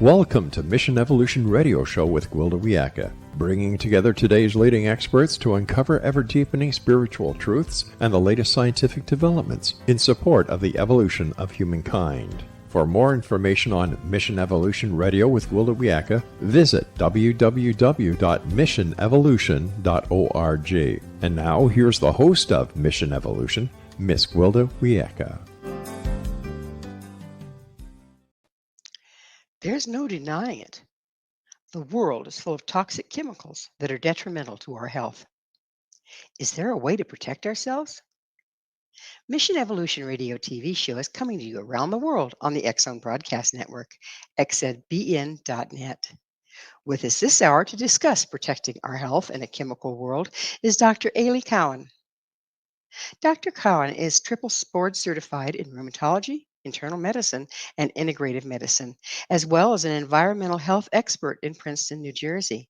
Welcome to Mission Evolution Radio Show with Gwilda Wiyaka, bringing together today's leading experts to uncover ever-deepening spiritual truths and the latest scientific developments in support of the evolution of humankind. For more information on Mission Evolution Radio with Gwilda Wiyaka, visit www.missionevolution.org. And now, here's the host of Mission Evolution, Miss Gwilda Wiyaka. There's no denying it. The world is full of toxic chemicals that are detrimental to our health. Is there a way to protect ourselves? Mission Evolution Radio TV show is coming to you around the world on the X-Zone Broadcast Network, xzbn.net. With us this hour to discuss protecting our health in a chemical world is Dr. Aly Cohen. Dr. Cohen is triple board certified in rheumatology, internal medicine, and integrative medicine, as well as an environmental health expert in Princeton, New Jersey.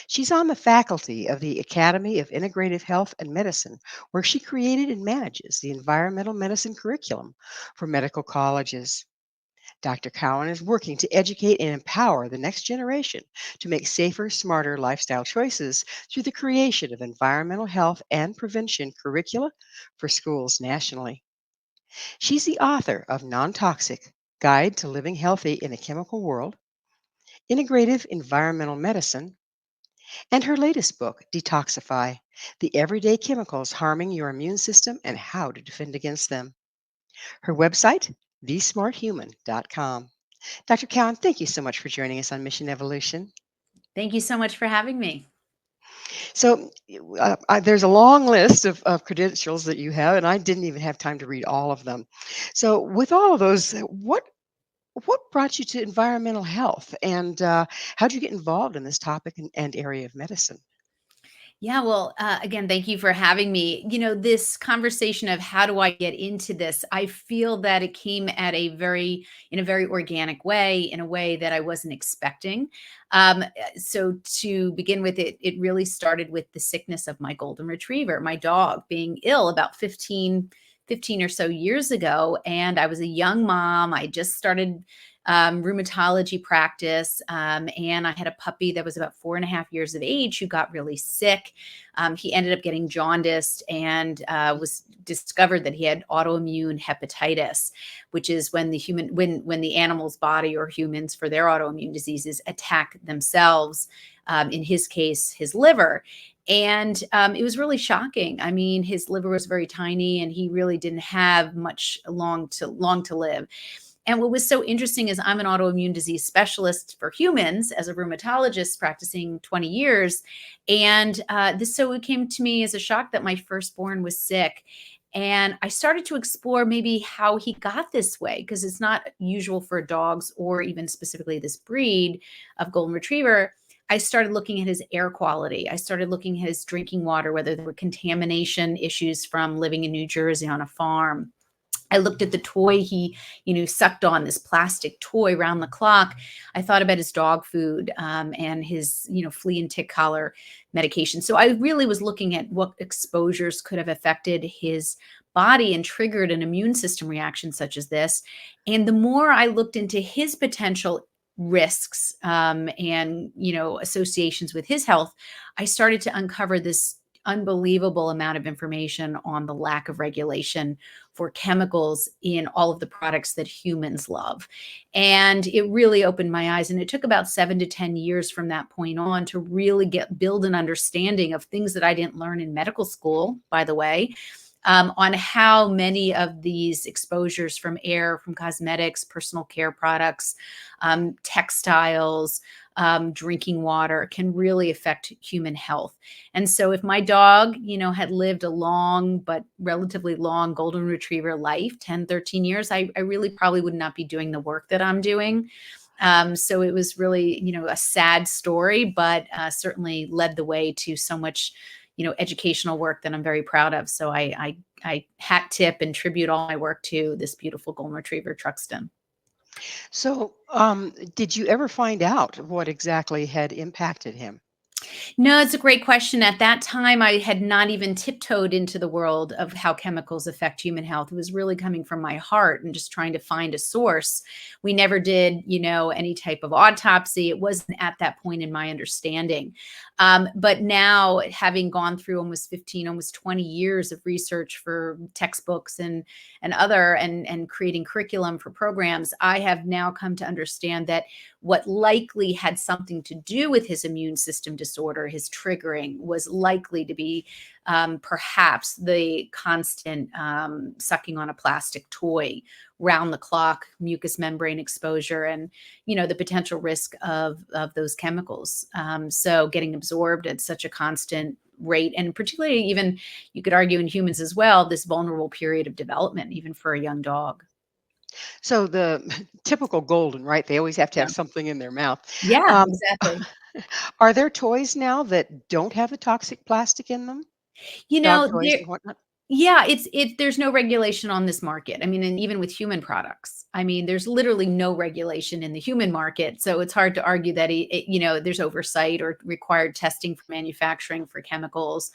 She's on the faculty of the Academy of Integrative Health and Medicine, where she created and manages the environmental medicine curriculum for medical colleges. Dr. Cohen is working to educate and empower the next generation to make safer, smarter lifestyle choices through the creation of environmental health and prevention curricula for schools nationally. She's the author of Non-Toxic: Guide to Living Healthy in a Chemical World, Integrative Environmental Medicine, and her latest book, Detoxify: The Everyday Chemicals Harming Your Immune System and How to Defend Against Them. Her website, thesmarthuman.com. Dr. Cowen, thank you so much for joining us on Mission Evolution. Thank you so much for having me. So there's a long list of credentials that you have, and I didn't even have time to read all of them. So with all of those, what brought you to environmental health, and how did you get involved in this topic and area of medicine? Yeah, well, again, thank you for having me. You know, this conversation of how do I get into this, I feel that it came at in a very organic way, in a way that I wasn't expecting. So to begin with, it really started with the sickness of my golden retriever, my dog, being ill about 15 or so years ago. And I was a young mom. I just started rheumatology practice. And I had a puppy that was about 4.5 years of age who got really sick. He ended up getting jaundiced and was discovered that he had autoimmune hepatitis, which is when the animal's body, or humans for their autoimmune diseases, attack themselves. In his case, his liver. And it was really shocking. I mean, his liver was very tiny and he really didn't have much long to live. And what was so interesting is I'm an autoimmune disease specialist for humans as a rheumatologist practicing 20 years. And so it came to me as a shock that my firstborn was sick. And I started to explore maybe how he got this way, because it's not usual for dogs, or even specifically this breed of golden retriever. I started looking at his air quality. I started looking at his drinking water, whether there were contamination issues from living in New Jersey on a farm. I looked at the toy he, sucked on, this plastic toy round the clock. I thought about his dog food and his, flea and tick collar medication. So I really was looking at what exposures could have affected his body and triggered an immune system reaction such as this. And the more I looked into his potential risks and, associations with his health, I started to uncover this unbelievable amount of information on the lack of regulation for chemicals in all of the products that humans love. And it really opened my eyes. And it took about 7 to 10 years from that point on to really build an understanding of things that I didn't learn in medical school, by the way, on how many of these exposures from air, from cosmetics, personal care products, textiles, drinking water can really affect human health. And so if my dog, had lived a long but relatively long golden retriever life, 10, 13 years, I really probably would not be doing the work that I'm doing. So it was really, a sad story, but certainly led the way to so much, educational work that I'm very proud of. So I hat tip and tribute all my work to this beautiful golden retriever, Truxton. So did you ever find out what exactly had impacted him? No, it's a great question. At that time, I had not even tiptoed into the world of how chemicals affect human health. It was really coming from my heart and just trying to find a source. We never did, any type of autopsy. It wasn't at that point in my understanding. But now, having gone through almost 15, almost 20 years of research for textbooks and creating curriculum for programs, I have now come to understand that what likely had something to do with his immune system disorder, his triggering, was likely to be perhaps the constant sucking on a plastic toy, round the clock mucous membrane exposure, and the potential risk of those chemicals. So getting absorbed at such a constant rate, and particularly even you could argue in humans as well, this vulnerable period of development, even for a young dog. So the typical golden, right? They always have to Yeah. have something in their mouth. Yeah, Um, exactly. are there toys now that don't have the toxic plastic in them? You Dog know, toys there and whatnot? Yeah, there's no regulation on this market. I mean, and even with human products, I mean, there's literally no regulation in the human market. So it's hard to argue that there's oversight or required testing for manufacturing for chemicals.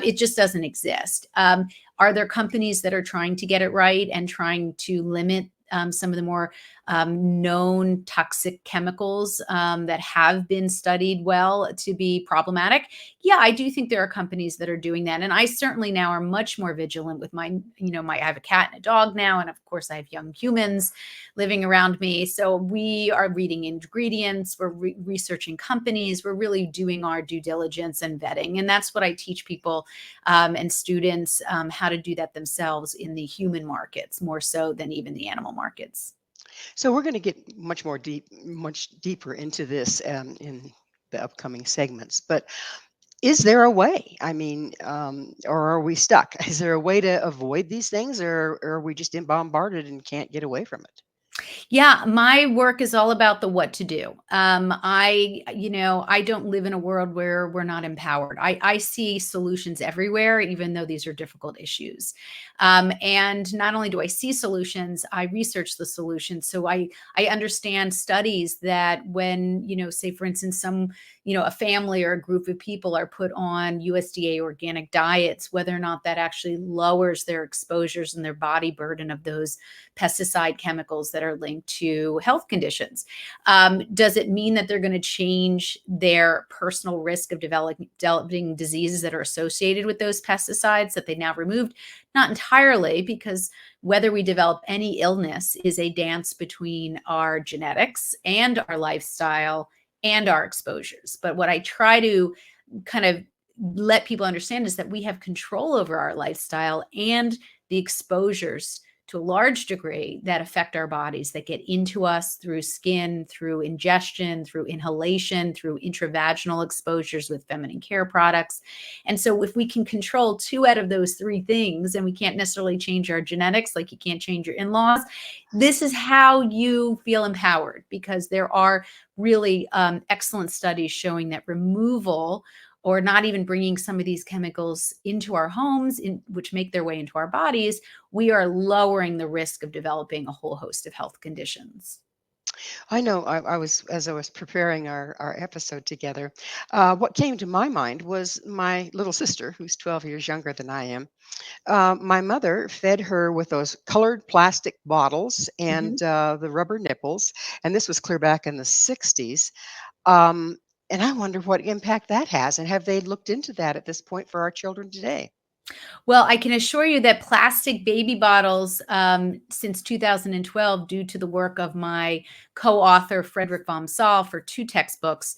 It just doesn't exist. Are there companies that are trying to get it right and trying to limit some of the more known toxic chemicals that have been studied well to be problematic? Yeah, I do think there are companies that are doing that. And I certainly now are much more vigilant with I have a cat and a dog now. And of course, I have young humans living around me. So we are reading ingredients, we're researching companies, we're really doing our due diligence and vetting. And that's what I teach people and students how to do that themselves in the human markets, more so than even the animal markets. So we're going to get much deeper into this in the upcoming segments. But is there a way? I mean, or are we stuck? Is there a way to avoid these things, or are we just bombarded and can't get away from it? Yeah, my work is all about the what to do. I don't live in a world where we're not empowered. I see solutions everywhere, even though these are difficult issues. And not only do I see solutions, I research the solutions. So I understand studies that when, say for instance, a family or a group of people are put on USDA organic diets, whether or not that actually lowers their exposures and their body burden of those pesticide chemicals that are linked to health conditions. Does it mean that they're going to change their personal risk of developing diseases that are associated with those pesticides that they now removed? Not entirely, because whether we develop any illness is a dance between our genetics and our lifestyle and our exposures. But what I try to kind of let people understand is that we have control over our lifestyle and the exposures to a large degree that affect our bodies, that get into us through skin, through ingestion, through inhalation, through intravaginal exposures with feminine care products. And so if we can control two out of those three things, and we can't necessarily change our genetics, like you can't change your in-laws, this is how you feel empowered, because there are really excellent studies showing that removal or not even bringing some of these chemicals into our homes, which make their way into our bodies, we are lowering the risk of developing a whole host of health conditions. I know. I was as I was preparing our episode together. What came to my mind was my little sister, who's 12 years younger than I am. My mother fed her with those colored plastic bottles Mhm. and the rubber nipples, and this was clear back in the 60s. Um, and I wonder what impact that has, and have they looked into that at this point for our children today? Well, I can assure you that plastic baby bottles, since 2012, due to the work of my co-author Frederick von Saal for two textbooks,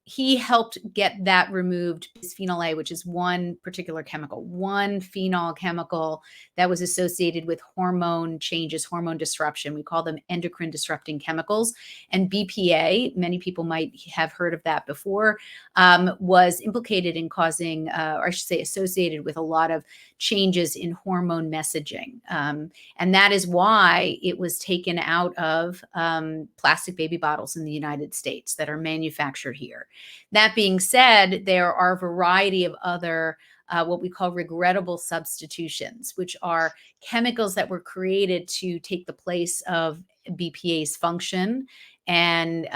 he helped get that removed. Bisphenol A, which is one particular chemical, one phenol chemical that was associated with hormone changes, hormone disruption. We call them endocrine disrupting chemicals. And BPA, many people might have heard of that before, was implicated in causing, or I should say, associated with a lot of changes in hormone messaging. And that is why it was taken out of plastic baby bottles in the United States that are manufactured structure here. That being said, there are a variety of other what we call regrettable substitutions, which are chemicals that were created to take the place of BPA's function and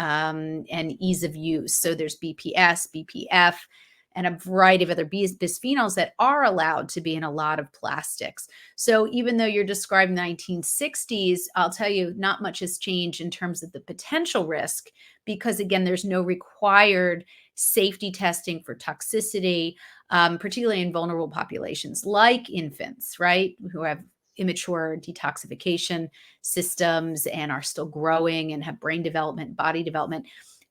ease of use. So there's BPS, BPF, and a variety of other bisphenols that are allowed to be in a lot of plastics. So even though you're describing the 1960s, I'll tell you, not much has changed in terms of the potential risk because, again, there's no required safety testing for toxicity, particularly in vulnerable populations like infants, right, who have immature detoxification systems and are still growing and have brain development, body development.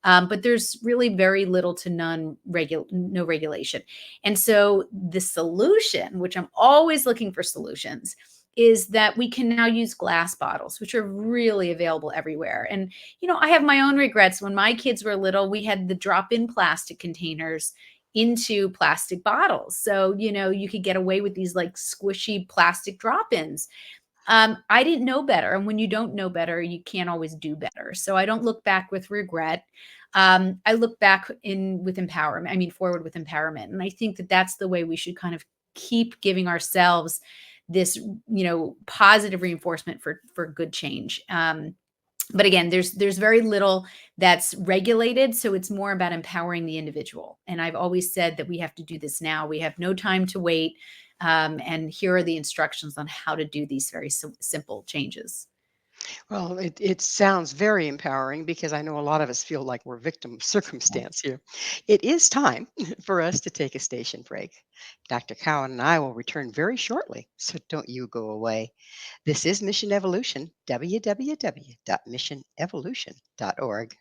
But there's really very little to no regulation. And so the solution, which I'm always looking for solutions, is that we can now use glass bottles, which are really available everywhere. And, I have my own regrets. When my kids were little, we had the drop-in plastic containers into plastic bottles. So, you could get away with these like squishy plastic drop-ins. I didn't know better. And when you don't know better, you can't always do better. So I don't look back with regret. I look back with empowerment. I mean, forward with empowerment. And I think that that's the way we should kind of keep giving ourselves this, positive reinforcement for good change. But again, there's very little that's regulated. So it's more about empowering the individual. And I've always said that we have to do this now. We have no time to wait. And here are the instructions on how to do these very simple changes. Well, it sounds very empowering because I know a lot of us feel like we're victim of circumstance here. It is time for us to take a station break. Dr. Cowan and I will return very shortly, so don't you go away. This is Mission Evolution, www.missionevolution.org.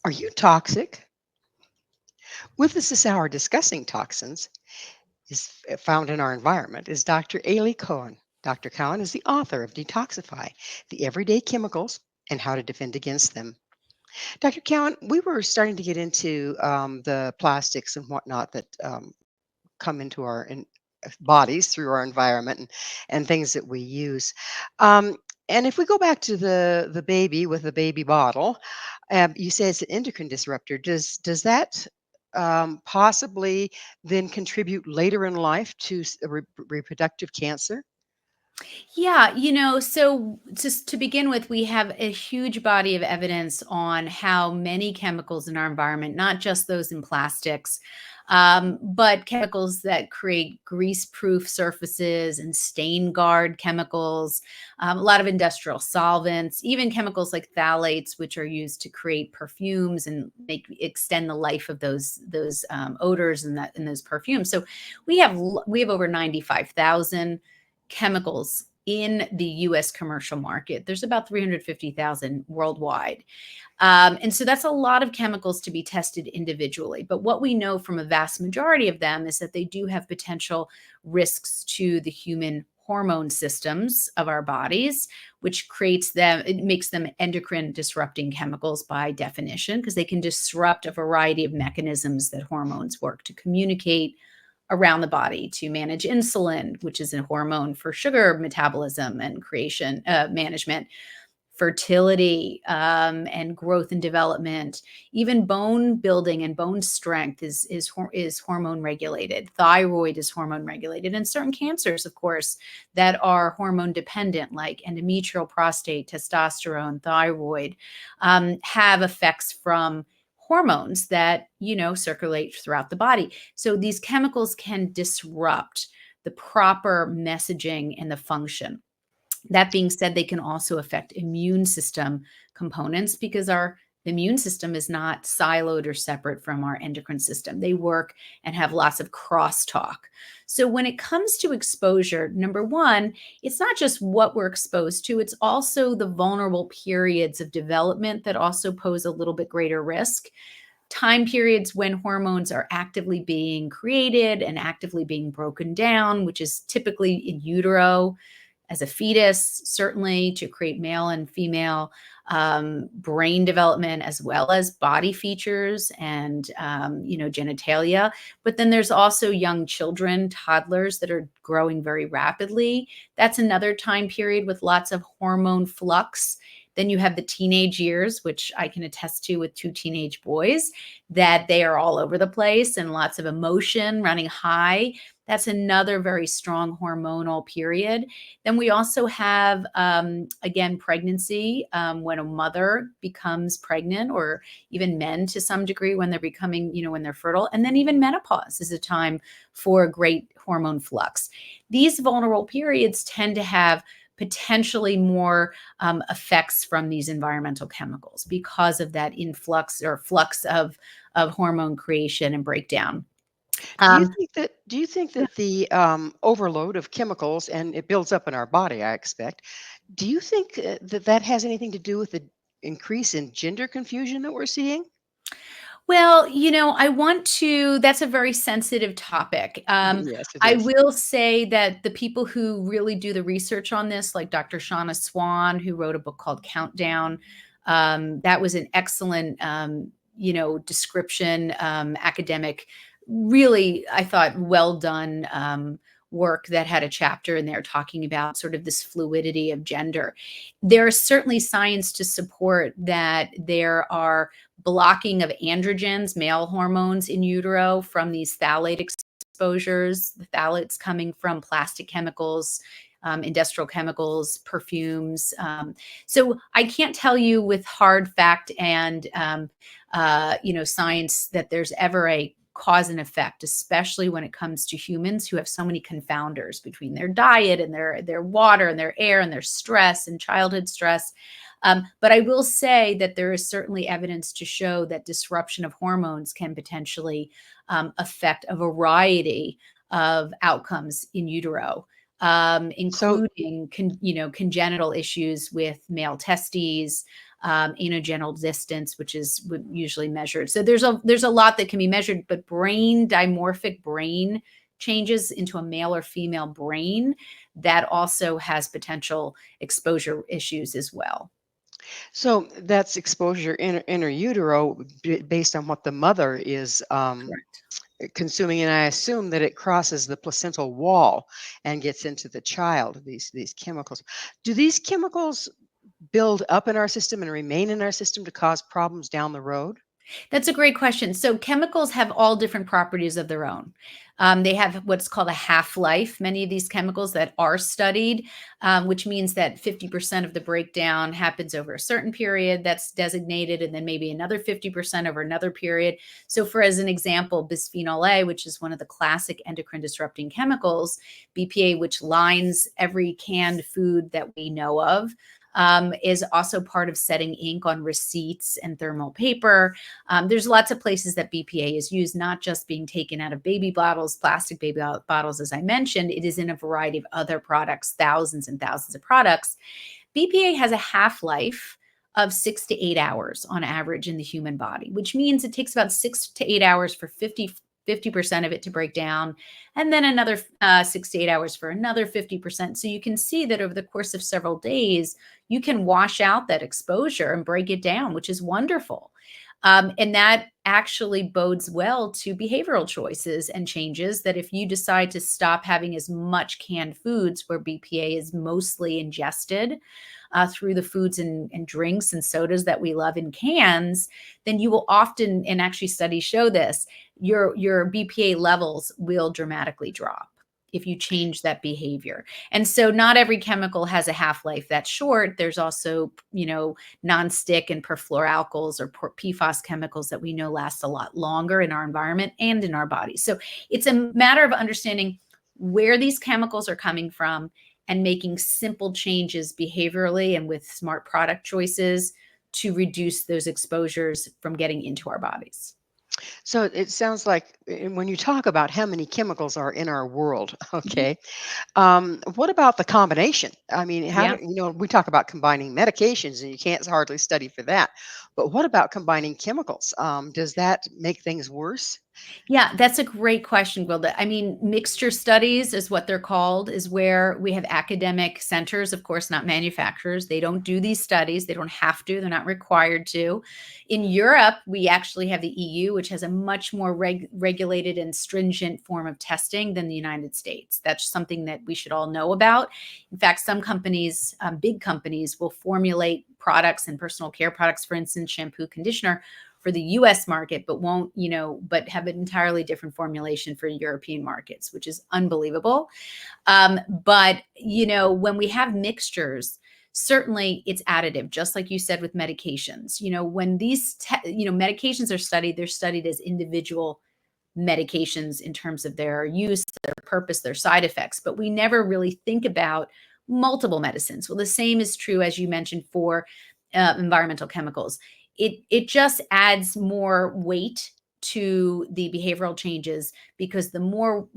Are you toxic? With us this hour discussing toxins is found in our environment is Dr. Aly Cohen. Dr. Cohen is the author of Detoxify, the Everyday Chemicals and How to Defend Against Them. Dr. Cowan, we were starting to get into the plastics and whatnot that come into our bodies through our environment and things that we use. Um, and if we go back to the baby with the baby bottle, you say it's an endocrine disruptor. Does that possibly then contribute later in life to reproductive cancer? Yeah, so just to begin with, we have a huge body of evidence on how many chemicals in our environment, not just those in plastics, but chemicals that create grease-proof surfaces and stain guard chemicals, a lot of industrial solvents, even chemicals like phthalates, which are used to create perfumes and extend the life of those odors and those perfumes. So we have over 95,000 chemicals in the US commercial market. There's about 350,000 worldwide. And so that's a lot of chemicals to be tested individually. But what we know from a vast majority of them is that they do have potential risks to the human hormone systems of our bodies, which it makes them endocrine disrupting chemicals by definition, because they can disrupt a variety of mechanisms that hormones work to communicate around the body, to manage insulin, which is a hormone for sugar metabolism and creation management, fertility, and growth and development. Even bone building and bone strength is hormone regulated. Thyroid is hormone regulated, and certain cancers, of course, that are hormone dependent, like endometrial, prostate, testosterone, thyroid, have effects from hormones that circulate throughout the body. So these chemicals can disrupt the proper messaging and the function. That being said, they can also affect immune system components because our immune system is not siloed or separate from our endocrine system. They work and have lots of crosstalk. So when it comes to exposure, number one, it's not just what we're exposed to, it's also the vulnerable periods of development that also pose a little bit greater risk. Time periods when hormones are actively being created and actively being broken down, which is typically in utero, as a fetus, certainly to create male and female brain development, as well as body features and, genitalia. But then there's also young children, toddlers that are growing very rapidly. That's another time period with lots of hormone flux. Then you have the teenage years, which I can attest to with 2 teenage boys, that they are all over the place and lots of emotion running high. That's another very strong hormonal period. Then we also have, again, pregnancy, when a mother becomes pregnant, or even men to some degree when they're becoming, when they're fertile. And then even menopause is a time for great hormone flux. These vulnerable periods tend to have potentially more effects from these environmental chemicals because of that influx or flux of hormone creation and breakdown. Do you think that the overload of chemicals, and it builds up in our body, I expect, do you think that has anything to do with the increase in gender confusion that we're seeing? Well, that's a very sensitive topic. Yes, it I is. will say that the people who really do the research on this, like Dr. Shauna Swan, who wrote a book called Countdown, that was an excellent, description, academic, really, I thought, well done work that had a chapter in there talking about sort of this fluidity of gender. There is certainly science to support that there are blocking of androgens, male hormones in utero from these phthalate exposures, the phthalates coming from plastic chemicals, industrial chemicals, perfumes. So I can't tell you with hard fact and science that there's ever a cause and effect, especially when it comes to humans who have so many confounders between their diet and their water and their air and their stress and childhood stress. But I will say that there is certainly evidence to show that disruption of hormones can potentially affect a variety of outcomes in utero, So, including congenital issues with male testes, anogenital distance, which is usually measured. So there's a lot that can be measured, but dimorphic brain changes into a male or female brain, that also has potential exposure issues as well. so that's exposure inner utero based on what the mother is Correct. consuming, and I assume that it crosses the placental wall and gets into the child. These chemicals. Do these chemicals build up in our system and remain in our system to cause problems down the road? That's a great question. So chemicals have all different properties of their own. They have what's called a half-life, many of these chemicals that are studied, which means that 50% of the breakdown happens over a certain period that's designated, and then maybe another 50% over another period. So for as an example, bisphenol A, which is one of the classic endocrine disrupting chemicals, BPA, which lines every canned food that we know of, is also part of setting ink on receipts and thermal paper. There's lots of places that BPA is used, not just being taken out of baby bottles, plastic baby bottles, as I mentioned. It is in a variety of other products, thousands and thousands of products. BPA has a half-life of 6 to 8 hours on average in the human body, which means it takes about 6 to 8 hours for 50% of it to break down, and then another 6 to 8 hours for another 50%. So you can see that over the course of several days, you can wash out that exposure and break it down, which is wonderful. And that actually bodes well to behavioral choices and changes, that if you decide to stop having as much canned foods where BPA is mostly ingested through the foods and drinks and sodas that we love in cans, then you will often, and actually studies show this, your BPA levels will dramatically drop if you change that behavior. And so not every chemical has a half-life that's short. There's also, non-stick and perfluoralkyls or PFAS chemicals that we know last a lot longer in our environment and in our body. So it's a matter of understanding where these chemicals are coming from and making simple changes behaviorally and with smart product choices to reduce those exposures from getting into our bodies. So it sounds like when you talk about how many chemicals are in our world, Mhm. okay, what about the combination? I mean, how Yeah. do we talk about combining medications, and you can't hardly study for that. But what about combining chemicals? Does that make things worse? Yeah, that's a great question, Gwilda. I mean, mixture studies is what they're called, is where we have academic centers, of course, not manufacturers. They don't do these studies. They don't have to. They're not required to. In Europe, we actually have the EU, which has a much more regulated and stringent form of testing than the United States. That's something that we should all know about. In fact, some companies, big companies, will formulate products and personal care products, for instance, shampoo, conditioner, for the US market, but won't, but have an entirely different formulation for European markets, which is unbelievable. But, when we have mixtures, certainly it's additive, just like you said with medications. When these, medications are studied, they're studied as individual medications in terms of their use, their purpose, their side effects, but we never really think about multiple medicines. Well, the same is true, as you mentioned, for environmental chemicals. It just adds more weight to the behavioral changes because the more,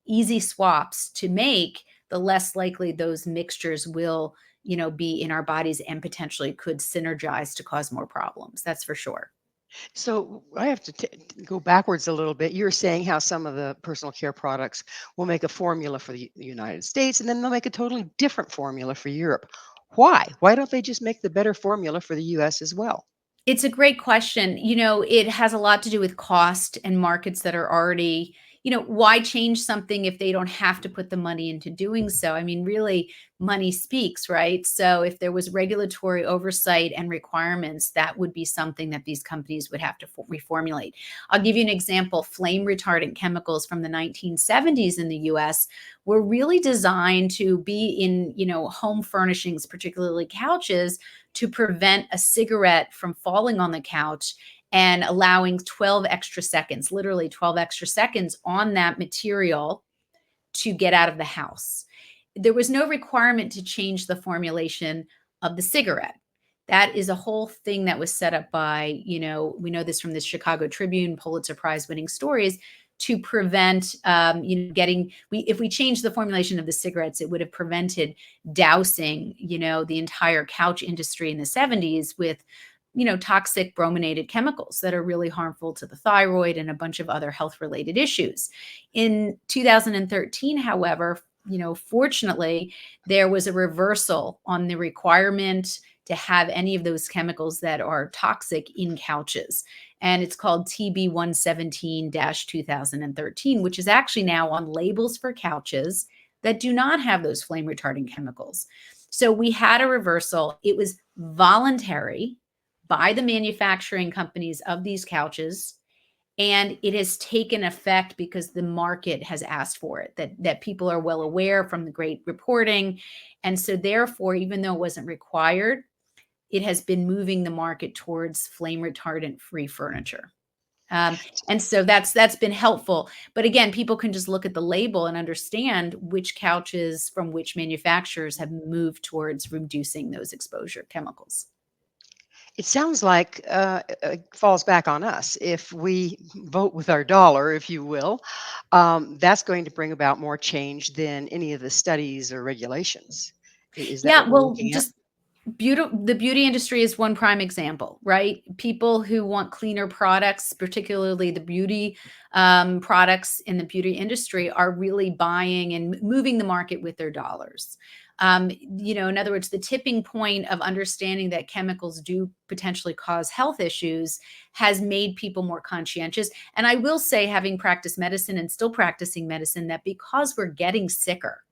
easy swaps to make, the less likely those mixtures will, be in our bodies and potentially could synergize to cause more problems. That's for sure. So I have to go backwards a little bit. You're saying how some of the personal care products will make a formula for the United States, and then they'll make a totally different formula for Europe. Why? Why don't they just make the better formula for the US as well? It's a great question. It has a lot to do with cost and markets that are already, why change something if they don't have to put the money into doing so? I mean, really, money speaks, right? So if there was regulatory oversight and requirements, that would be something that these companies would have to reformulate. I'll give you an example. Flame retardant chemicals from the 1970s in the US were really designed to be in, home furnishings, particularly couches, to prevent a cigarette from falling on the couch and allowing 12 extra seconds, literally 12 extra seconds on that material to get out of the house. There was no requirement to change the formulation of the cigarette. That is a whole thing that was set up by, we know this from the Chicago Tribune, Pulitzer Prize winning stories, to prevent, if we changed the formulation of the cigarettes, it would have prevented dousing, the entire couch industry in the 70s with, toxic brominated chemicals that are really harmful to the thyroid and a bunch of other health related issues. In 2013, however, fortunately, there was a reversal on the requirement to have any of those chemicals that are toxic in couches. And it's called TB 117-2013, which is actually now on labels for couches that do not have those flame retardant chemicals. So we had a reversal. It was voluntary by the manufacturing companies of these couches. And it has taken effect because the market has asked for it, that people are well aware from the great reporting. And so therefore, even though it wasn't required, it has been moving the market towards flame retardant free furniture. And so that's been helpful. But again, people can just look at the label and understand which couches from which manufacturers have moved towards reducing those exposure chemicals. It sounds like it falls back on us. If we vote with our dollar, if you will, that's going to bring about more change than any of the studies or regulations. Is that Yeah, what we're well, looking at? just the beauty industry is one prime example, right? People who want cleaner products, particularly the beauty products in the beauty industry, are really buying and moving the market with their dollars. In other words, the tipping point of understanding that chemicals do potentially cause health issues has made people more conscientious. And I will say, having practiced medicine and still practicing medicine, that because we're getting sicker,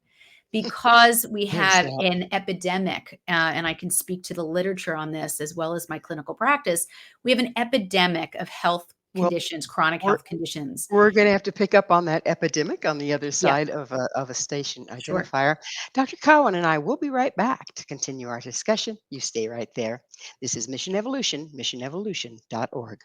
because we There's have that. an epidemic, and I can speak to the literature on this as well as my clinical practice, we have an epidemic of health Well, conditions, chronic we're health conditions. we're going to have to pick up on that epidemic on the other Yeah, side of a station sure. identifier. Dr. Cowan and I will be right back to continue our discussion. You stay right there. This is Mission Evolution, missionevolution.org.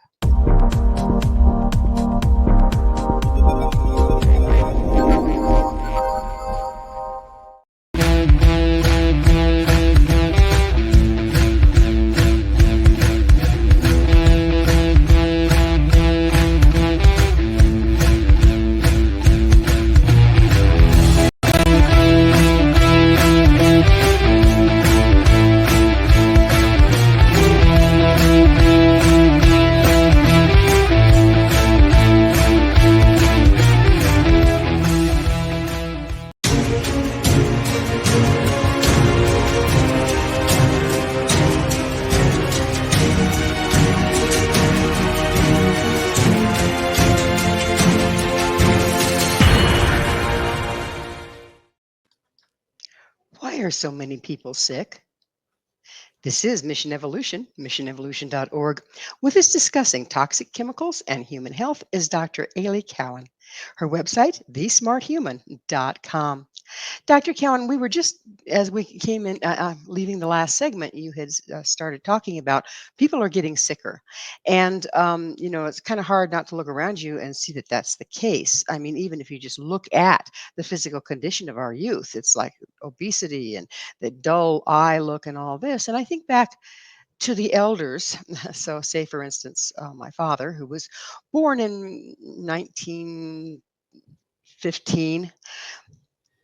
are so many people sick? This is Mission Evolution, missionevolution.org. With us discussing toxic chemicals and human health is Dr. Aly Cohen. Her website, thesmarthuman.com. Dr. Cowan, we were just, as we came in, leaving the last segment, you had started talking about people are getting sicker. And, it's kind of hard not to look around you and see that that's the case. I mean, even if you just look at the physical condition of our youth, it's like obesity and the dull eye look and all this. And I think back to the elders. So, say, for instance, my father, who was born in 1915,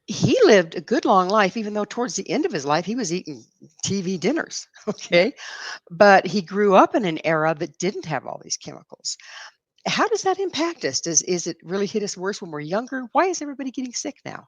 he lived a good long life, even though towards the end of his life he was eating TV dinners. Yeah. Okay. But he grew up in an era that didn't have all these chemicals. How does that impact us? Is it really hit us worse when we're younger? Why is everybody getting sick now?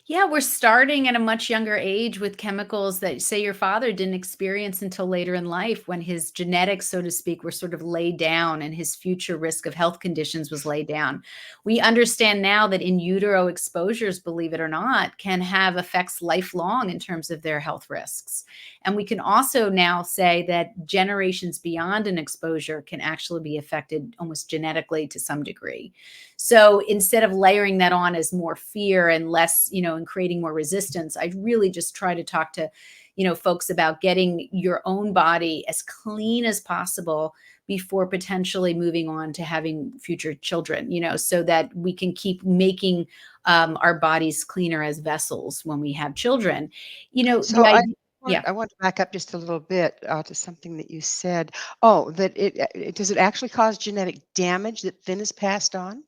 Yeah, we're starting at a much younger age with chemicals that, say, your father didn't experience until later in life when his genetics, so to speak, were sort of laid down and his future risk of health conditions was laid down. We understand now that in utero exposures, believe it or not, can have effects lifelong in terms of their health risks. And we can also now say that generations beyond an exposure can actually be affected almost genetically to some degree. So instead of layering that on as more fear and less, and creating more resistance, I really just try to talk to, folks about getting your own body as clean as possible before potentially moving on to having future children, so that we can keep making our bodies cleaner as vessels when we have children. The So I idea, want yeah. I want to back up just a little bit to something that you said. Oh, that it does it actually cause genetic damage that then is passed on?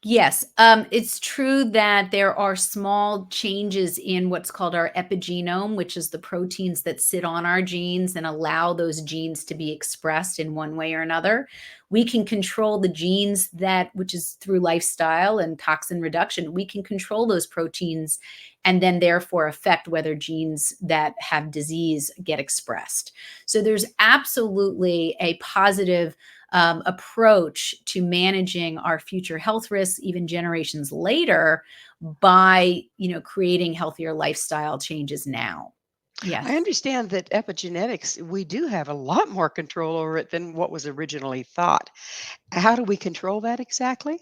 Yes, it's true that there are small changes in what's called our epigenome, which is the proteins that sit on our genes and allow those genes to be expressed in one way or another. We can control the genes which is through lifestyle and toxin reduction, we can control those proteins and then therefore affect whether genes that have disease get expressed. So there's absolutely a positive approach to managing our future health risks, even generations later, by creating healthier lifestyle changes now. I Yes. understand that epigenetics, we do have a lot more control over it than what was originally thought. How do we control that exactly?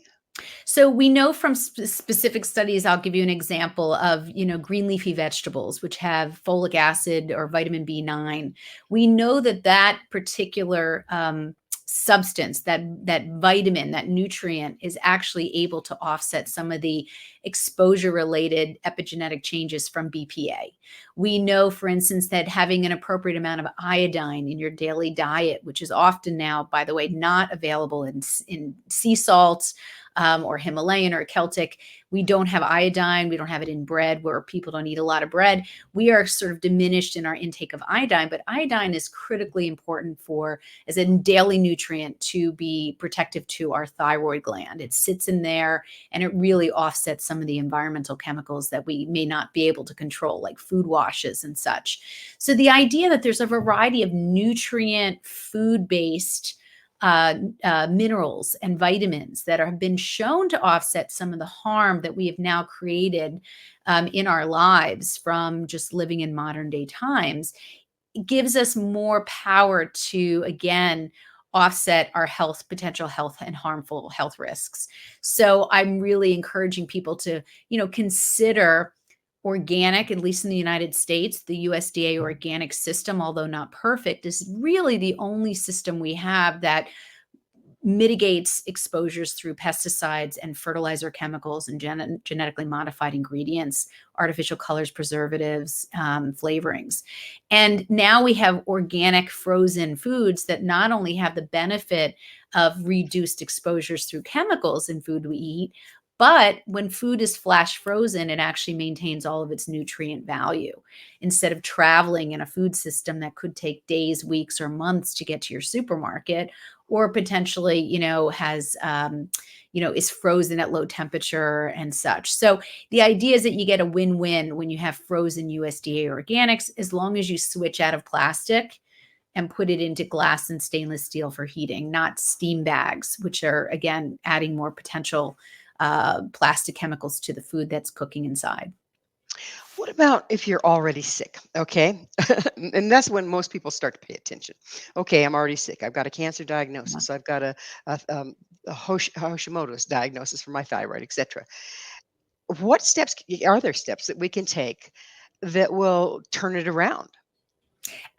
So we know from specific studies, I'll give you an example of, green leafy vegetables, which have folic acid or vitamin B9. We know that that particular substance, that vitamin, that nutrient is actually able to offset some of the exposure related epigenetic changes from BPA. We know, for instance, that having an appropriate amount of iodine in your daily diet, which is often now, by the way, not available in sea salts, or Himalayan or Celtic. We don't have iodine. We don't have it in bread where people don't eat a lot of bread. We are sort of diminished in our intake of iodine, but iodine is critically important as a daily nutrient to be protective to our thyroid gland. It sits in there and it really offsets some of the environmental chemicals that we may not be able to control, like food washes and such. So the idea that there's a variety of nutrient food-based minerals and vitamins that have been shown to offset some of the harm that we have now created in our lives from just living in modern day times, it gives us more power to, again, offset our potential health and harmful health risks. So I'm really encouraging people to, consider organic, at least in the United States. The USDA organic system, although not perfect, is really the only system we have that mitigates exposures through pesticides and fertilizer chemicals and genetically modified ingredients, artificial colors, preservatives, flavorings. And now we have organic frozen foods that not only have the benefit of reduced exposures through chemicals in food we eat, but when food is flash frozen, it actually maintains all of its nutrient value. Instead of traveling in a food system that could take days, weeks, or months to get to your supermarket, or potentially, has, is frozen at low temperature and such. So the idea is that you get a win-win when you have frozen USDA organics, as long as you switch out of plastic and put it into glass and stainless steel for heating, not steam bags, which are, again, adding more potential plastic chemicals to the food that's cooking inside. What about if you're already sick? Okay. And that's when most people start to pay attention. Okay, I'm already sick. I've got a cancer diagnosis. I've got a Hashimoto's diagnosis for my thyroid, etc. What steps are there steps that we can take that will turn it around?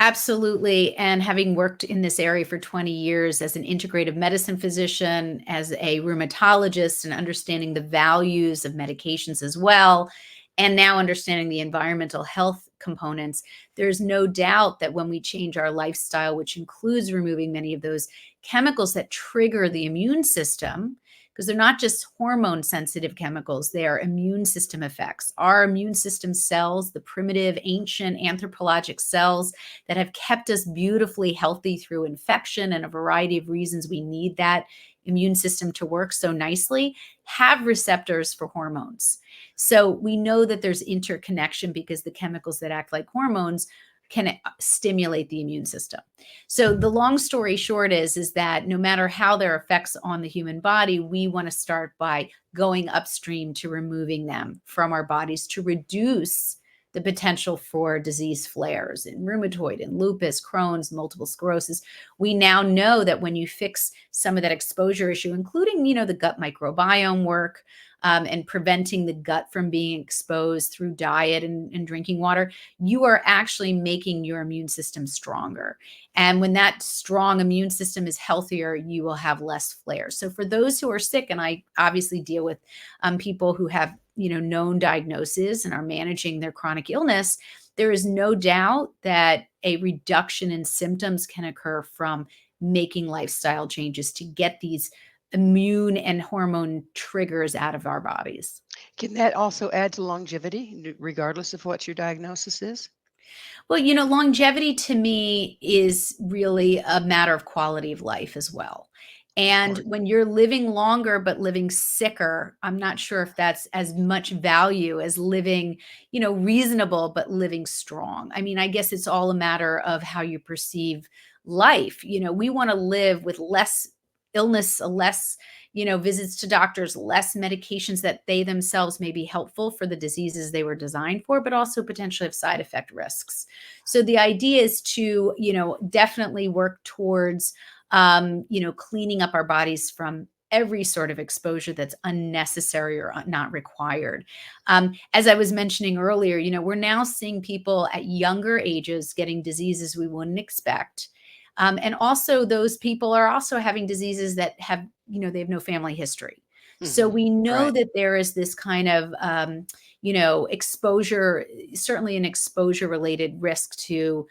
Absolutely. And having worked in this area for 20 years as an integrative medicine physician, as a rheumatologist, and understanding the values of medications as well, and now understanding the environmental health components, there's no doubt that when we change our lifestyle, which includes removing many of those chemicals that trigger the immune system, because they're not just hormone sensitive chemicals, they are immune system effects. Our immune system cells, the primitive, ancient anthropologic cells, that have kept us beautifully healthy through infection and a variety of reasons we need that immune system to work so nicely, have receptors for hormones. So we know that there's interconnection because the chemicals that act like hormones can stimulate the immune system. So the long story short is that no matter how their effects on the human body, we want to start by going upstream to removing them from our bodies to reduce the potential for disease flares in rheumatoid and lupus, Crohn's, multiple sclerosis. We now know that when you fix some of that exposure issue, including, the gut microbiome work, and preventing the gut from being exposed through diet and drinking water, you are actually making your immune system stronger. And when that strong immune system is healthier, you will have less flares. So for those who are sick, and I obviously deal with people who have known diagnoses and are managing their chronic illness, there is no doubt that a reduction in symptoms can occur from making lifestyle changes to get these immune and hormone triggers out of our bodies. Can that also add to longevity, regardless of what your diagnosis is? Well, longevity to me is really a matter of quality of life as well. Of And course. when you're living longer but living sicker, I'm not sure if that's as much value as living, reasonable but living strong. I mean, I guess it's all a matter of how you perceive life. We want to live with less illness, less visits to doctors, less medications that they themselves may be helpful for the diseases they were designed for, but also potentially have side effect risks. So the idea is to, definitely work towards, cleaning up our bodies from every sort of exposure that's unnecessary or not required. As I was mentioning earlier, we're now seeing people at younger ages getting diseases we wouldn't expect. And also those people are also having diseases that have, they have no family history. So Hmm. we know Right. that there is this kind of, exposure, certainly an exposure related risk to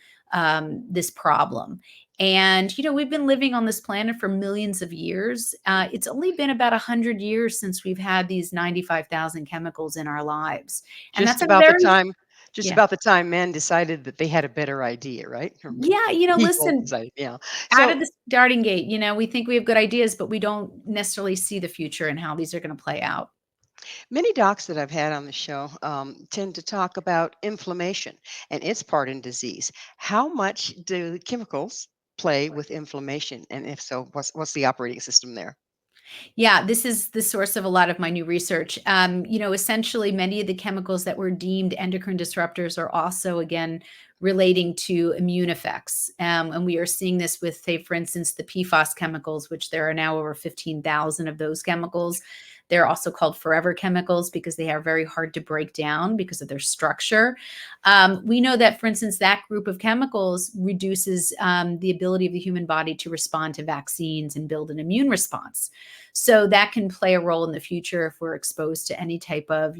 this problem. And, we've been living on this planet for millions of years. It's only been about 100 years since we've had these 95,000 chemicals in our lives. And Just that's a about the very, time just yeah. about the time men decided that they had a better idea, right? Or Yeah, people listen, decided, yeah. out of So the starting gate, we think we have good ideas, but we don't necessarily see the future and how these are going to play out. many docs that I've had on the show tend to talk about inflammation and its part in disease. How much do chemicals play with inflammation? And if so, what's the operating system there? Yeah, this is the source of a lot of my new research. Essentially, many of the chemicals that were deemed endocrine disruptors are also, again, relating to immune effects. And we are seeing this with, say, for instance, the PFAS chemicals, which there are now over 15,000 of those chemicals. They're also called forever chemicals because they are very hard to break down because of their structure. We know that, for instance, that group of chemicals reduces the ability of the human body to respond to vaccines and build an immune response. So that can play a role in the future if we're exposed to any type of,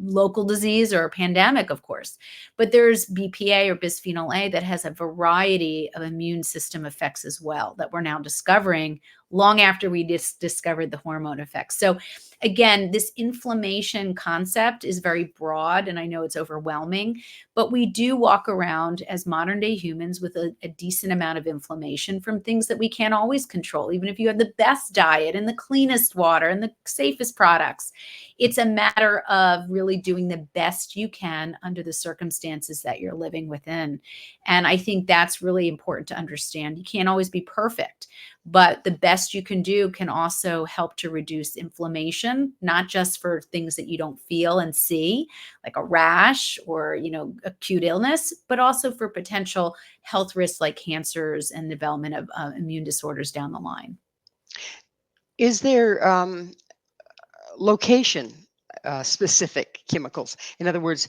local disease or a pandemic, of course. But there's BPA or bisphenol A that has a variety of immune system effects as well that we're now discovering long after we discovered the hormone effects. So again, this inflammation concept is very broad and I know it's overwhelming, but we do walk around as modern day humans with a decent amount of inflammation from things that we can't always control. Even if you have the best diet and the cleanest water and the safest products, it's a matter of really doing the best you can under the circumstances that you're living within. And I think that's really important to understand. You can't always be perfect, but the best you can do can also help to reduce inflammation, not just for things that you don't feel and see, like a rash or, acute illness, but also for potential health risks like cancers and development of immune disorders down the line. Is there location specific chemicals? In other words,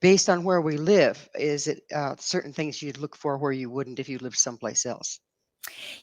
based on where we live, is it certain things you'd look for where you wouldn't if you lived someplace else?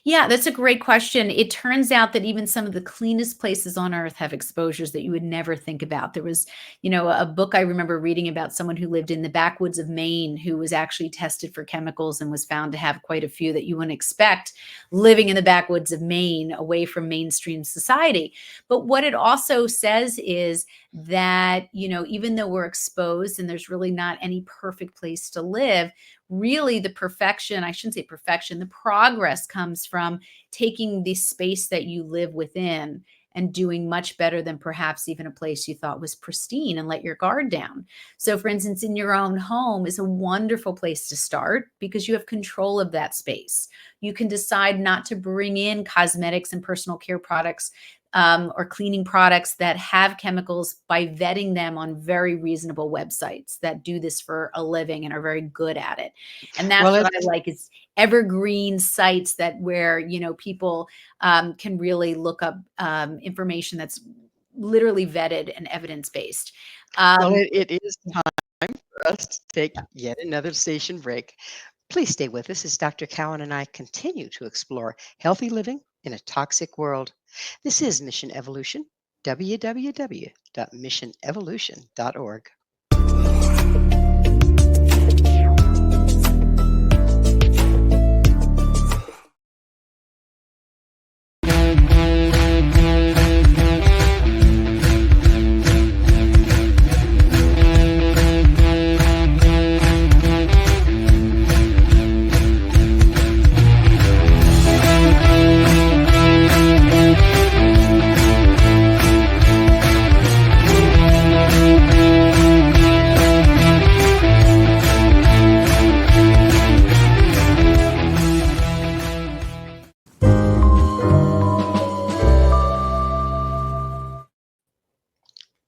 Yeah, that's a great question. It turns out that even some of the cleanest places on earth have exposures that you would never think about. There was, a book I remember reading about someone who lived in the backwoods of Maine who was actually tested for chemicals and was found to have quite a few that you wouldn't expect living in the backwoods of Maine, away from mainstream society. But what it also says is that, even though we're exposed and there's really not any perfect place to live, really the perfection, I shouldn't say perfection, the progress comes from taking the space that you live within and doing much better than perhaps even a place you thought was pristine, and let your guard down. So for instance, in your own home is a wonderful place to start because you have control of that space. You can decide not to bring in cosmetics and personal care products or cleaning products that have chemicals by vetting them on very reasonable websites that do this for a living and are very good at it. And Well, that's what I it's like, is evergreen sites that where, people can really look up information that's literally vetted and evidence-based. well, Um, it is time for us to take yet another station break. Please stay with us as Dr. Cowan and I continue to explore healthy living in a toxic world. This is Mission Evolution, www.missionevolution.org.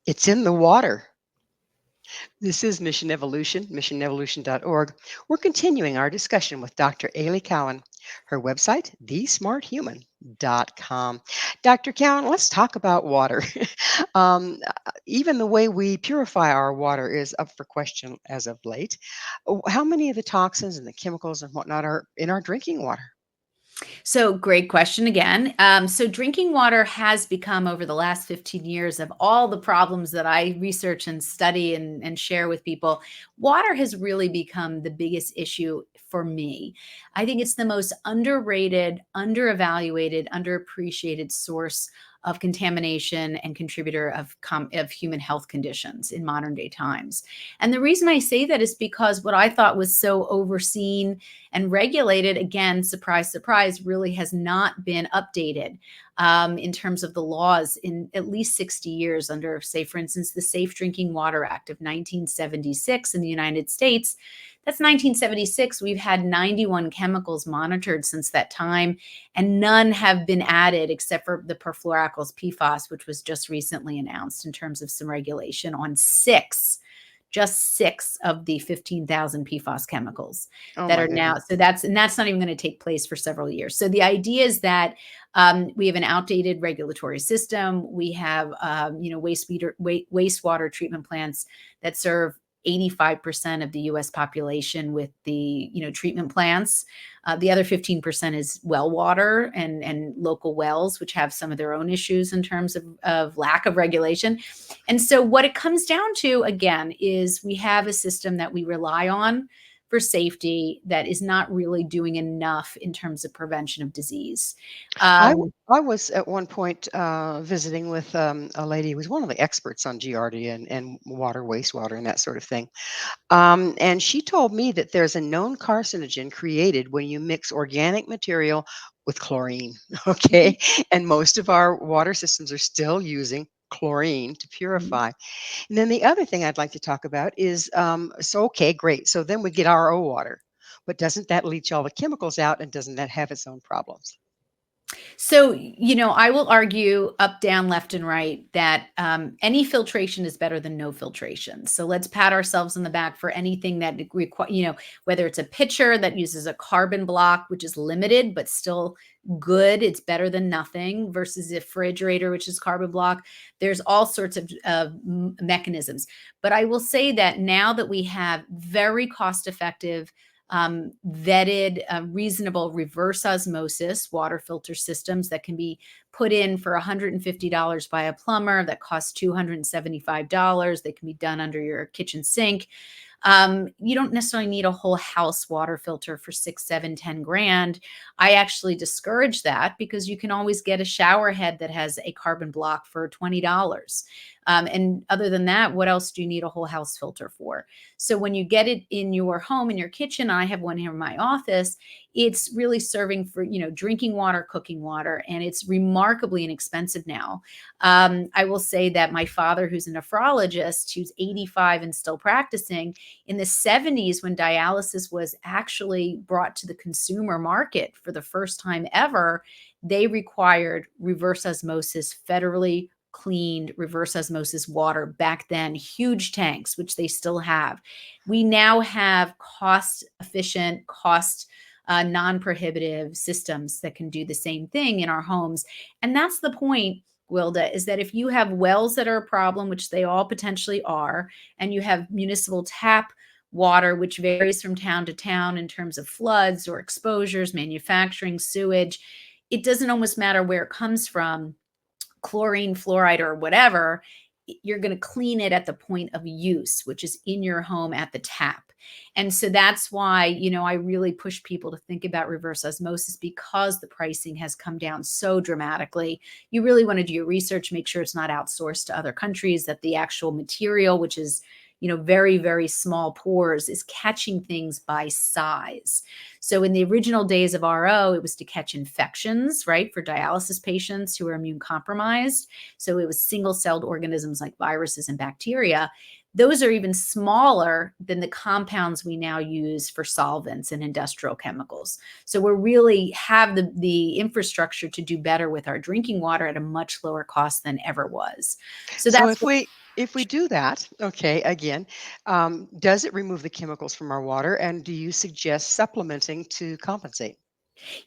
It's in the water. This is Mission Evolution, missionevolution.org. We're continuing our discussion with Dr. Aly Cohen. Her website, thesmarthuman.com. Dr. Cowan, let's talk about water. Even the way we purify our water is up for question as of late. How many of the toxins and the chemicals and whatnot are in our drinking water? So, great question again. So, drinking water has become, over the last 15 years, of all the problems that I research and study and share with people, water has really become the biggest issue for me. I think it's the most underrated, underevaluated, underappreciated source of contamination and contributor of human health conditions in modern day times. And the reason I say that is because what I thought was so overseen and regulated, again, surprise, surprise, really has not been updated in terms of the laws in at least 60 years under, say, for instance, the Safe Drinking Water Act of 1976 in the United States. That's 1976. We've had 91 chemicals monitored since that time, and none have been added except for the perfluoralkyls PFAS, which was just recently announced in terms of some regulation on just six of the 15,000 PFAS chemicals Oh that my are now. goodness. So that's not even going to take place for several years. So the idea is that we have an outdated regulatory system. We have, wastewater treatment plants that serve 85% of the US population with the, treatment plants. The other 15% is well water and local wells, which have some of their own issues in terms of lack of regulation. And so what it comes down to, again, is we have a system that we rely on for safety that is not really doing enough in terms of prevention of disease. I was at one point visiting with a lady who was one of the experts on Giardia and water, wastewater, and that sort of thing. And she told me that there's a known carcinogen created when you mix organic material with chlorine. Okay. And most of our water systems are still using chlorine to Mhm. purify. And then the other thing I'd like to talk about is so, okay, great. So then we get RO water. But doesn't that leach all the chemicals out and doesn't that have its own problems? So, I will argue up, down, left, and right that any filtration is better than no filtration. So let's pat ourselves on the back for anything that require, whether it's a pitcher that uses a carbon block, which is limited but still good. It's better than nothing versus a refrigerator, which is carbon block. There's all sorts of mechanisms. But I will say that now that we have very cost effective vetted, reasonable reverse osmosis water filter systems that can be put in for $150 by a plumber that costs $275. They can be done under your kitchen sink. You don't necessarily need a whole house water filter for 6, 7, 10 grand. I actually discourage that because you can always get a shower head that has a carbon block for $20. And other than that, what else do you need a whole house filter for? So when you get it in your home, in your kitchen, I have one here in my office. It's really serving for, drinking water, cooking water, and it's remarkably inexpensive now. I will say that my father, who's a nephrologist, who's 85 and still practicing, in the 70s, when dialysis was actually brought to the consumer market for the first time ever, they required reverse osmosis, federally cleaned reverse osmosis water back then, huge tanks, which they still have. We now have cost efficient, non prohibitive systems that can do the same thing in our homes. And that's the point, Gwilda, is that if you have wells that are a problem, which they all potentially are, and you have municipal tap water, which varies from town to town in terms of floods or exposures, manufacturing, sewage, it doesn't almost matter where it comes from, chlorine, fluoride, or whatever, you're going to clean it at the point of use, which is in your home at the tap. And so that's why, I really push people to think about reverse osmosis because the pricing has come down so dramatically. You really want to do your research, make sure it's not outsourced to other countries, that the actual material, which is very, very small pores, is catching things by size. So in the original days of RO, it was to catch infections, right, for dialysis patients who are immune compromised. So it was single-celled organisms like viruses and bacteria. Those are even smaller than the compounds we now use for solvents and industrial chemicals. So we really have the infrastructure to do better with our drinking water at a much lower cost than ever was. So So that's if we do that, okay, again, does it remove the chemicals from our water, and do you suggest supplementing to compensate?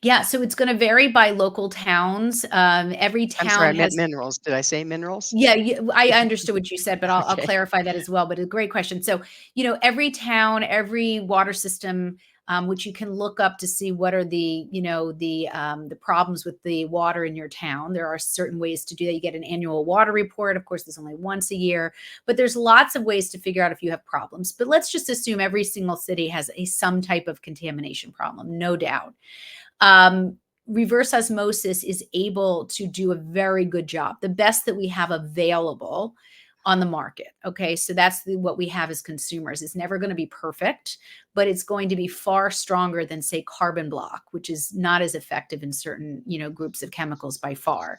Yeah, so it's gonna vary by local towns. Every I'm sorry, I town meant has minerals. Did I say minerals? Yeah, I understood what you said, but I'll Okay. clarify that as well, but a great question. So, every town, every water system, which you can look up to see what are the problems with the water in your town. There are certain ways to do that. You get an annual water report. Of course, there's only once a year, but there's lots of ways to figure out if you have problems. But let's just assume every single city has some type of contamination problem, no doubt. um, Reverse osmosis is able to do a very good job, the best that we have available on the market. Okay, so that's what we have as consumers. It's never going to be perfect, but it's going to be far stronger than, say, carbon block, which is not as effective in certain groups of chemicals by far.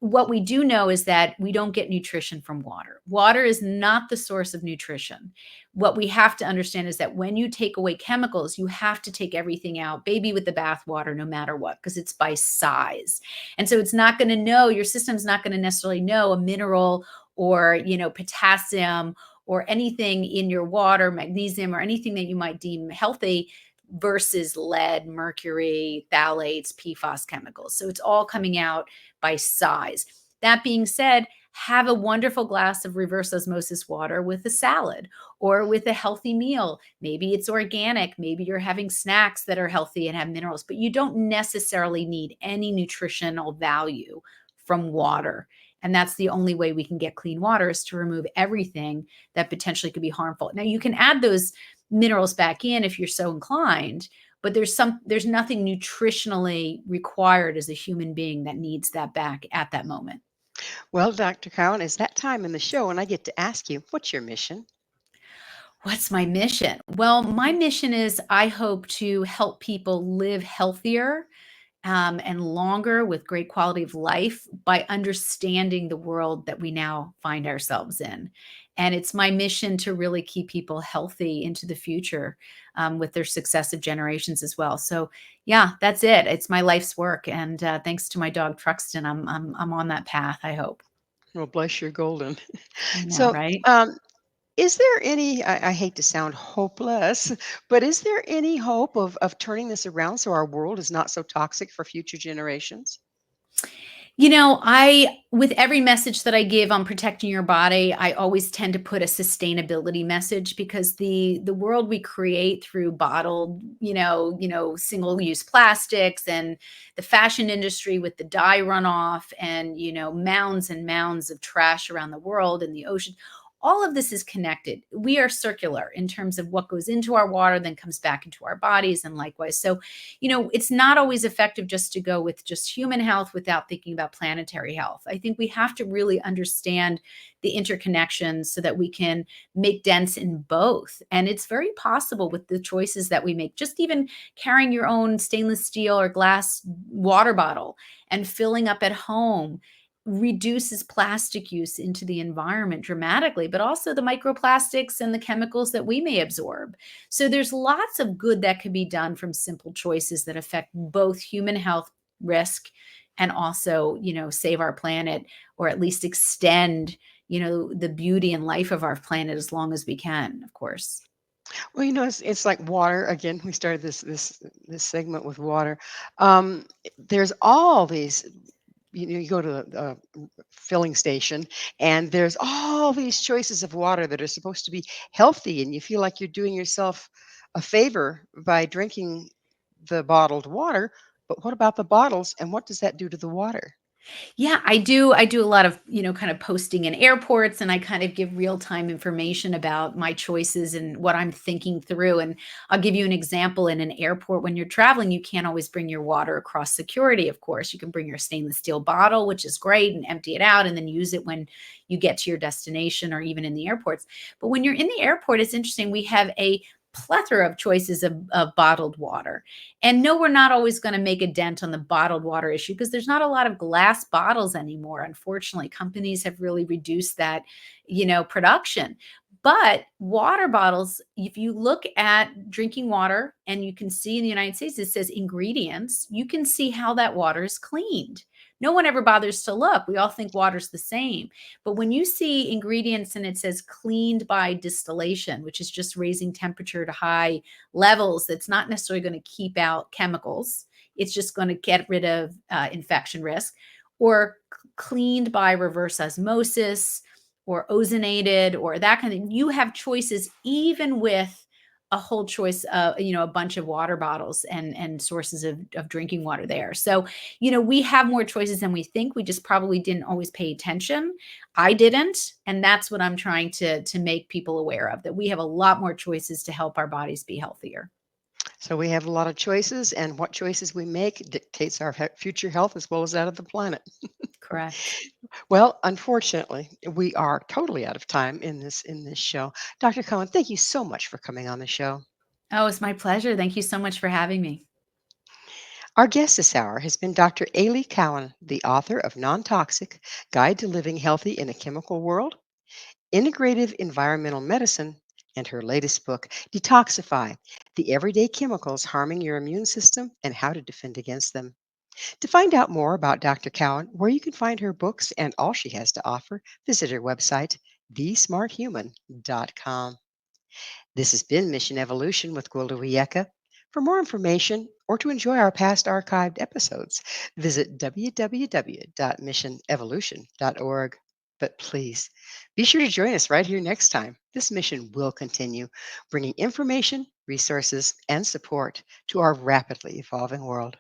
What we do know is that we don't get nutrition from water. Water is not the source of nutrition. What we have to understand is that when you take away chemicals, you have to take everything out, baby with the bathwater, no matter what, because it's by size. And so it's not going to know, your system's not going to necessarily know a mineral or, potassium or anything in your water, magnesium, or anything that you might deem healthy versus lead, mercury, phthalates, PFAS chemicals. So it's all coming out by size. That being said, have a wonderful glass of reverse osmosis water with a salad or with a healthy meal. Maybe it's organic. Maybe you're having snacks that are healthy and have minerals, but you don't necessarily need any nutritional value from water. And that's the only way we can get clean water, is to remove everything that potentially could be harmful. Now, you can add those minerals back in if you're so inclined, but there's nothing nutritionally required as a human being that needs that back at that moment. Well, Dr. Cowan, it's that time in the show, and I get to ask you, what's your mission? What's my mission? Well, my mission is, I hope to help people live healthier, and longer with great quality of life by understanding the world that we now find ourselves in. And it's my mission to really keep people healthy into the future with their successive generations as well. So, yeah, that's it. It's my life's work, and thanks to my dog Truxton, I'm on that path. I hope. Well, bless your golden. I know, So, right? is there any, I hate to sound hopeless, but is there any hope of turning this around so our world is not so toxic for future generations? With every message that I give on protecting your body, I always tend to put a sustainability message because the world we create through bottled, single-use plastics and the fashion industry with the dye runoff and, mounds and mounds of trash around the world and the ocean. All of this is connected. We are circular in terms of what goes into our water, then comes back into our bodies, and likewise. So, it's not always effective just to go with just human health without thinking about planetary health. I think we have to really understand the interconnections so that we can make dents in both. And it's very possible with the choices that we make, just even carrying your own stainless steel or glass water bottle and filling up at home reduces plastic use into the environment dramatically, but also the microplastics and the chemicals that we may absorb. So there's lots of good that can be done from simple choices that affect both human health risk and also, save our planet or at least extend, the beauty and life of our planet as long as we can, of course. Well, it's like water. Again, we started this segment with water. There's all these. You go to the filling station, and there's all these choices of water that are supposed to be healthy, and you feel like you're doing yourself a favor by drinking the bottled water. But what about the bottles, and what does that do to the water? Yeah, I do. I do a lot of, kind of posting in airports, and I kind of give real-time information about my choices and what I'm thinking through. And I'll give you an example. In an airport, when you're traveling, you can't always bring your water across security, of course. You can bring your stainless steel bottle, which is great, and empty it out and then use it when you get to your destination or even in the airports. But when you're in the airport, it's interesting. We have a plethora of choices of bottled water. And no, we're not always going to make a dent on the bottled water issue because there's not a lot of glass bottles anymore. Unfortunately, companies have really reduced that, production. But water bottles, if you look at drinking water and you can see in the United States, it says ingredients, you can see how that water is cleaned. No one ever bothers to look. We all think water's the same. But when you see ingredients and it says cleaned by distillation, which is just raising temperature to high levels, that's not necessarily going to keep out chemicals. It's just going to get rid of infection risk, or cleaned by reverse osmosis, or ozonated, or that kind of thing. You have choices even with a whole choice of, a bunch of water bottles and sources of drinking water there. So, we have more choices than we think. We just probably didn't always pay attention. I didn't. And that's what I'm trying to make people aware of, that we have a lot more choices to help our bodies be healthier. So we have a lot of choices, and what choices we make dictates our future health as well as that of the planet. Correct. Well, unfortunately, we are totally out of time in this show. Dr. Cohen, thank you so much for coming on the show. Oh, it's my pleasure. Thank you so much for having me. Our guest this hour has been Dr. Aly Cohen, the author of Non-Toxic: Guide to Living Healthy in a Chemical World, Integrative Environmental Medicine, and her latest book, Detoxify: The Everyday Chemicals Harming Your Immune System and How to Defend Against Them. To find out more about Dr. Cowan, where you can find her books and all she has to offer, visit her website, thesmarthuman.com. This has been Mission Evolution with Gwilda Wiyaka. For more information or to enjoy our past archived episodes, visit www.missionevolution.org. But please be sure to join us right here next time. This mission will continue, bringing information, resources, and support to our rapidly evolving world.